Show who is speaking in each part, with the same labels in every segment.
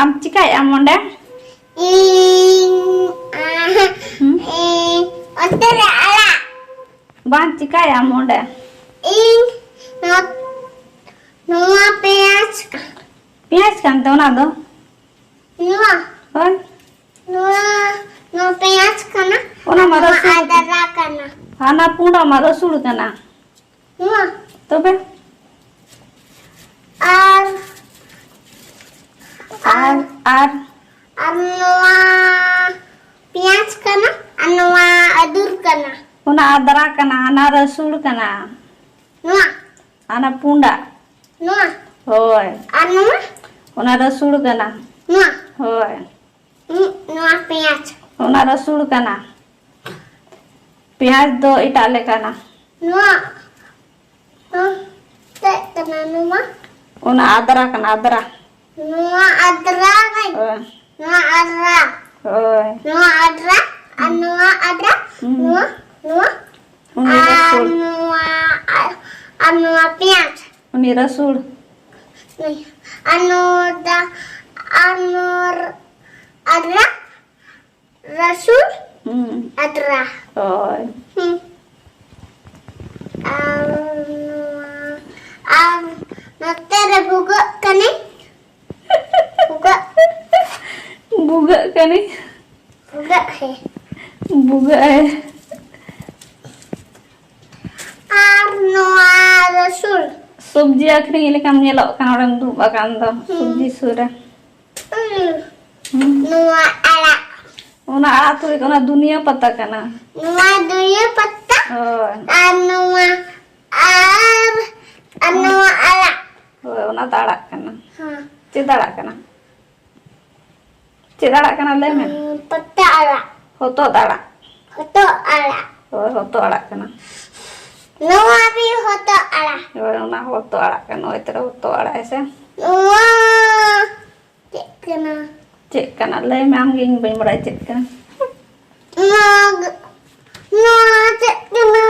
Speaker 1: am cikai am onda.
Speaker 2: Otara ala.
Speaker 1: Bang cikai am onda.
Speaker 2: Nua peas.
Speaker 1: Pias kan tu na do.
Speaker 2: Nua.
Speaker 1: Hoi.
Speaker 2: Nua peas kana.
Speaker 1: Ona mara
Speaker 2: adara kana.
Speaker 1: Hana punda mara sul kana.
Speaker 2: Nua.
Speaker 1: Tobe.
Speaker 2: Nua peas kana. Nua adur kana.
Speaker 1: Ona adara kana, ana rasul kana.
Speaker 2: Nua.
Speaker 1: Ana punda.
Speaker 2: Nua.
Speaker 1: Hoi.
Speaker 2: Nua.
Speaker 1: Ona rasul kana.
Speaker 2: Nua.
Speaker 1: Hoi.
Speaker 2: Nua peas.
Speaker 1: Ona rasul kana. Pias do itale kana.
Speaker 2: Nua. Kana nua.
Speaker 1: Ona adara kana adara.
Speaker 2: Nua adara kan. Nua adara.
Speaker 1: Hoi.
Speaker 2: Nua adara. Nua adara. Nua.
Speaker 1: Uni rasul.
Speaker 2: Nua peas.
Speaker 1: Uni rasul.
Speaker 2: Adra. Rasul. Adra.
Speaker 1: Hoi.
Speaker 2: Notera buka kane. Buka.
Speaker 1: Buga kane.
Speaker 2: Buka he.
Speaker 1: Buga hai.
Speaker 2: Nua rasul.
Speaker 1: Subji akhring lekam nyelok kan orang tu bakan tu. Subji sura.
Speaker 2: Nua ala.
Speaker 1: Ona atu ona dunia pata kana.
Speaker 2: Nua dunia pata.
Speaker 1: Hoi.
Speaker 2: Nua ala.
Speaker 1: Hoi ona tarak kana. Cedara kana. Cedara kana leme.
Speaker 2: Pata ala.
Speaker 1: Hoto tarak.
Speaker 2: Hoto ala.
Speaker 1: Hoi hoto tarak kana.
Speaker 2: Nua bi hoto ala.
Speaker 1: Hoi ona hoto tarak kana. Oi tera hoto tarak ese.
Speaker 2: Nua cek kena.
Speaker 1: Cek kana leme am ging bain murai cek kana.
Speaker 2: Nua cek kena.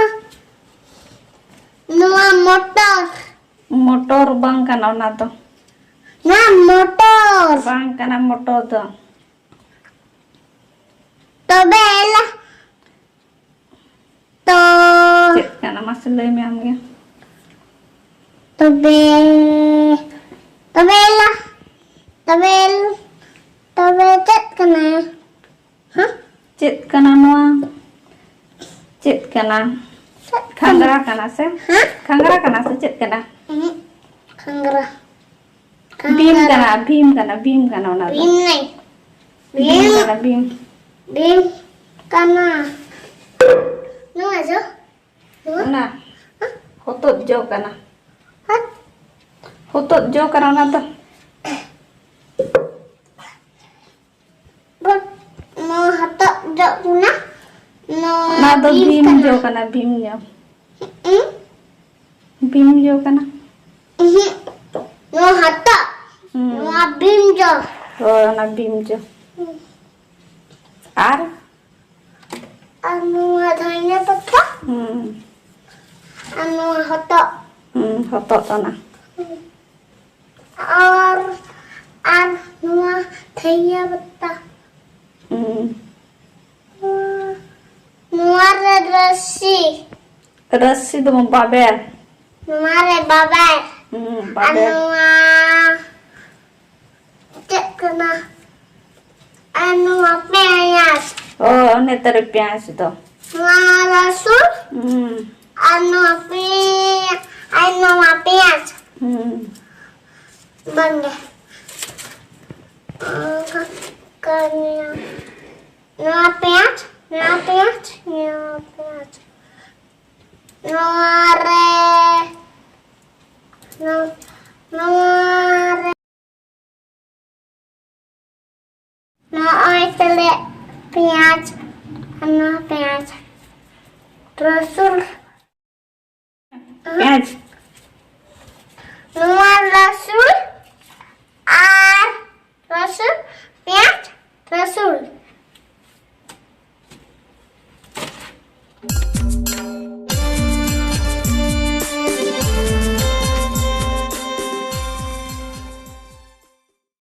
Speaker 2: Nua motor.
Speaker 1: Motor bang kana ona to.
Speaker 2: Nua motor.
Speaker 1: Bang kana motor to.
Speaker 2: Tobela.
Speaker 1: Cek kana masih leme am ging.
Speaker 2: Tobela. Cek kena. Hah?
Speaker 1: Cek kana noa. Cek kana. Khangra kana se. Khangra kana se cek kana.
Speaker 2: Khangra.
Speaker 1: Bhim kana ona to.
Speaker 2: Bim nahi.
Speaker 1: Bhim kana bhim.
Speaker 2: Bim kana. Nua jo.
Speaker 1: Ona. Hotot jo kana.
Speaker 2: Hat.
Speaker 1: Hotot jo kana ona to.
Speaker 2: No hata jo kuna. No.
Speaker 1: Na to bhim jo kana bhim jo. Bhim jo kana.
Speaker 2: No hata. No bim jo.
Speaker 1: Hoi ona bhim jo. Ar.
Speaker 2: Anu adanya pata. Anu hata.
Speaker 1: Hotot to na.
Speaker 2: Nua thaya pata. Nua rasi.
Speaker 1: Rasi to babel.
Speaker 2: Nua re babai.
Speaker 1: Babel.
Speaker 2: Nua cek kena. Nua peas.
Speaker 1: Oh, one tere pias to.
Speaker 2: Nua rasul. Nua peas. Bangga. Kanya. Nua peas. Nua re. Nua tele peas. Nua peas. Rasul.
Speaker 1: Pias.
Speaker 2: Nua rasul. Rasul. Peas. Rasul.